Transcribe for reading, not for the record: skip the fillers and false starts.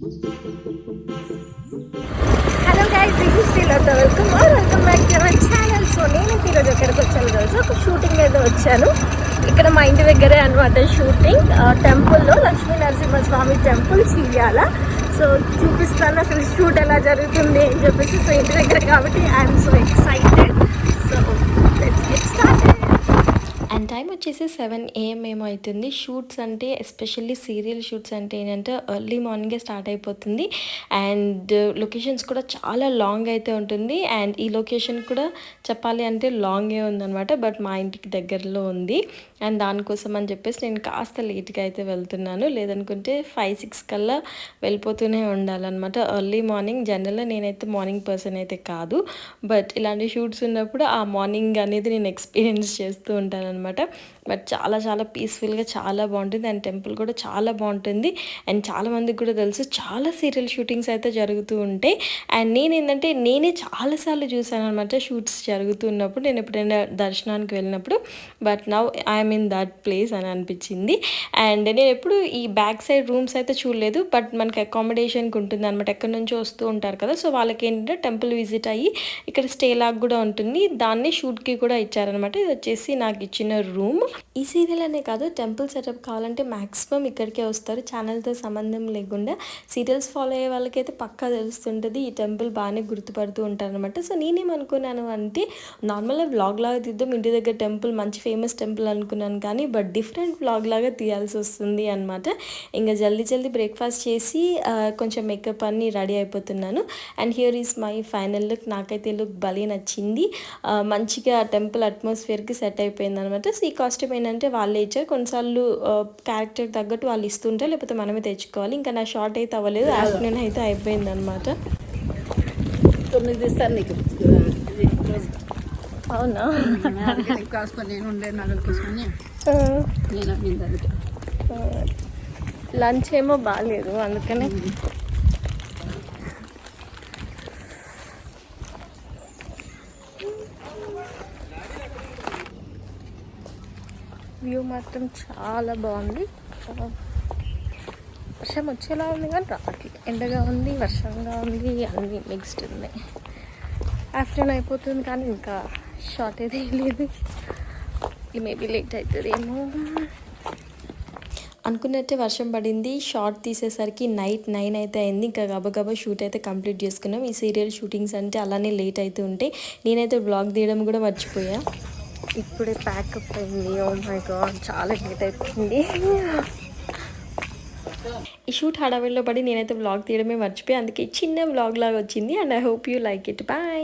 Hello guys, this is Srilatha. Welcome back to our channel. So నేనైతే ఈరోజు ఎక్కడికి వచ్చాను తెలుసు, ఒక షూటింగ్ అయితే వచ్చాను. ఇక్కడ మా ఇంటి దగ్గరే అనమాట షూటింగ్. టెంపుల్లో లక్ష్మీ నరసింహస్వామి టెంపుల్ చీయాల. సో చూపిస్తాను అసలు షూట్ ఎలా జరుగుతుంది అని చెప్పేసి. సో ఇంటి దగ్గర కాబట్టి I'm so excited. So let's get started. And time వచ్చేసి 7 AM ఏమో అవుతుంది. షూట్స్ అంటే ఎస్పెషల్లీ సీరియల్ షూట్స్ అంటే ఏంటంటే ఎర్లీ మార్నింగే స్టార్ట్ అయిపోతుంది. అండ్ లొకేషన్స్ కూడా చాలా లాంగ్ అయితే ఉంటుంది. అండ్ ఈ లొకేషన్ కూడా చెప్పాలి అంటే లాంగే ఉందన్నమాట, బట్ మా ఇంటికి దగ్గరలో ఉంది. అండ్ దానికోసం అని చెప్పేసి నేను కాస్త లేట్గా అయితే వెళ్తున్నాను. లేదనుకుంటే 5-6 కల్లా వెళ్ళిపోతూనే ఉండాలన్నమాట. ఎర్లీ మార్నింగ్ జనరల్గా నేనైతే మార్నింగ్ పర్సన్ అయితే కాదు, బట్ ఇలాంటి షూట్స్ ఉన్నప్పుడు ఆ మార్నింగ్ అనేది నేను ఎక్స్పీరియన్స్ చేస్తూ ఉంటాను అనమాట. బట్ చాలా చాలా పీస్ఫుల్గా చాలా బాగుంటుంది. అండ్ టెంపుల్ కూడా చాలా బాగుంటుంది. అండ్ చాలామందికి కూడా తెలుసు చాలా సీరియల్ షూటింగ్స్ అయితే జరుగుతూ ఉంటాయి. అండ్ నేనే చాలాసార్లు చూసాను అనమాట షూట్స్ జరుగుతున్నప్పుడు, నేను ఎప్పుడైనా దర్శనానికి వెళ్ళినప్పుడు. But now I'm in that place అని అనిపించింది. అండ్ నేను ఎప్పుడు ఈ బ్యాక్ సైడ్ రూమ్స్ అయితే చూడలేదు, బట్ మనకి అకామిడేషన్కి ఉంటుంది అనమాట. ఎక్కడి నుంచో వస్తూ ఉంటారు కదా, సో వాళ్ళకి ఏంటంటే టెంపుల్ విజిట్ అయ్యి ఇక్కడ స్టే లాగా కూడా ఉంటుంది. దాన్ని షూట్కి కూడా ఇచ్చారనమాట. ఇది వచ్చేసి నాకు ఇచ్చిన రూమ్. ఈ సీరియల్ అనే కాదు, టెంపుల్ సెటప్ కావాలంటే మ్యాక్సిమం ఇక్కడికే వస్తారు, ఛానల్తో సంబంధం లేకుండా. సీరియల్స్ ఫాలో అయ్యే వాళ్ళకైతే పక్కా తెలుస్తుంటుంది, ఈ టెంపుల్ బాగానే గుర్తుపడుతూ ఉంటారనమాట. సో నేనేమనుకున్నాను అంటే నార్మల్గా వ్లాగ్ లాగా తీద్దాం, ఇంటి దగ్గర టెంపుల్ మంచి ఫేమస్ టెంపుల్ అనుకున్నాను, కానీ బట్ డిఫరెంట్ వ్లాగ్ లాగా తీయాల్సి వస్తుంది అనమాట. ఇంకా జల్దీ బ్రేక్ఫాస్ట్ చేసి కొంచెం మేకప్ అన్ని రెడీ అయిపోతున్నాను. And here is my final look. నాకైతే లుక్ భలే నచ్చింది. మంచిగా టెంపుల్ అట్మాస్ఫియర్కి సెట్ అయిపోయింది అనమాట. సో ఈ కాస్ట్యూమ్ ఏంటంటే వాళ్ళే ఇచ్చారు. కొన్నిసార్లు క్యారెక్టర్ తగ్గట్టు వాళ్ళు ఇస్తుంటే, లేకపోతే మనమే తెచ్చుకోవాలి. ఇంకా నా షార్ట్ అయితే అవ్వలేదు, ఆఫ్టర్నూన్ అయితే అయిపోయింది అనమాట. 9 ఇస్తాను నీకు. అవునా? లంచ్ ఏమో బాగాలేదు, అందుకనే వ్యూ మాత్రం చాలా బాగుంది. వర్షం వచ్చేలా ఉంది కానీ రావట్లేదు. ఎండగా ఉంది, వర్షంగా ఉంది, అన్నీ మిక్స్డ్ ఉన్నాయి. ఆఫ్టర్నూన్ అయిపోతుంది కానీ ఇంకా షార్ట్ అయితే లేదు. మేబీ లేట్ అవుతుందేమో. అనుకున్నట్టే వర్షం పడింది. షార్ట్ తీసేసరికి నైట్ 9 అయితే అయింది. ఇంకా గబగబా షూట్ అయితే కంప్లీట్ చేసుకున్నాం. ఈ సీరియల్ షూటింగ్స్ అంటే అలానే లేట్ అవుతూ ఉంటాయి. నేనైతే బ్లాగ్ తీయడం కూడా మర్చిపోయా. ఇప్పుడే ప్యాకప్ అయింది. ఓ మై గాడ్, చాలా లేట్ అయిపోయింది. ఈ షూట్ హడావిడిలో పడి నేనైతే వ్లాగ్ తీయడమే మర్చిపోయి, అందుకే చిన్న వ్లాగ్ లాగా వచ్చింది. And I hope you like it. Bye.